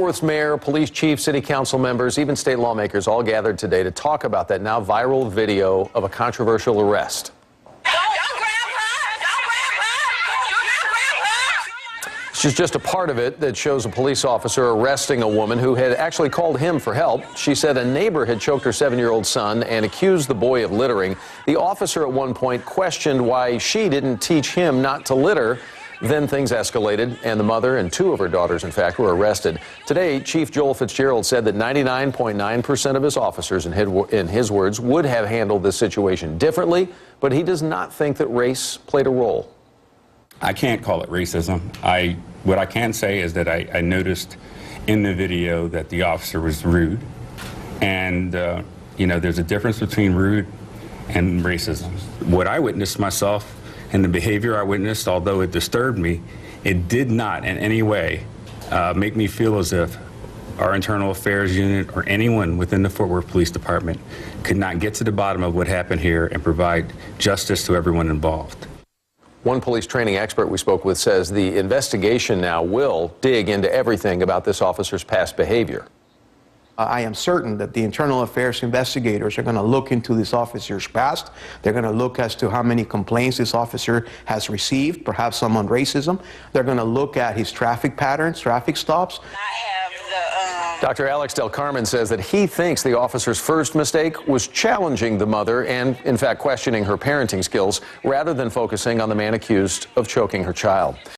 Worth's mayor, police chief, city council members, even state lawmakers all gathered today to talk about that now viral video of a controversial arrest. This is just a part of it that shows a police officer arresting a woman who had actually called him for help. She said a neighbor had choked her 7-year-old son and accused the boy of littering. The officer at one point questioned why she didn't teach him not to litter. Then things escalated, and the mother and 2 of her daughters, in fact, were arrested. Today, Chief Joel Fitzgerald said that 99.9% of his officers, in his words, would have handled this situation differently, but he does not think that race played a role. I can't call it racism. What I can say is that I noticed in the video that the officer was rude. And, you know, there's a difference between rude and racism. What I witnessed myself and the behavior I witnessed, although it disturbed me, it did not in any way make me feel as if our internal affairs unit or anyone within the Fort Worth Police Department could not get to the bottom of what happened here and provide justice to everyone involved. One police training expert we spoke with says the investigation now will dig into everything about this officer's past behavior. I am certain that the internal affairs investigators are going to look into this officer's past. They're going to look as to how many complaints this officer has received, perhaps some on racism. They're going to look at his traffic patterns, traffic stops. Dr. Alex Del Carmen says that he thinks the officer's first mistake was challenging the mother and, in fact, questioning her parenting skills rather than focusing on the man accused of choking her child.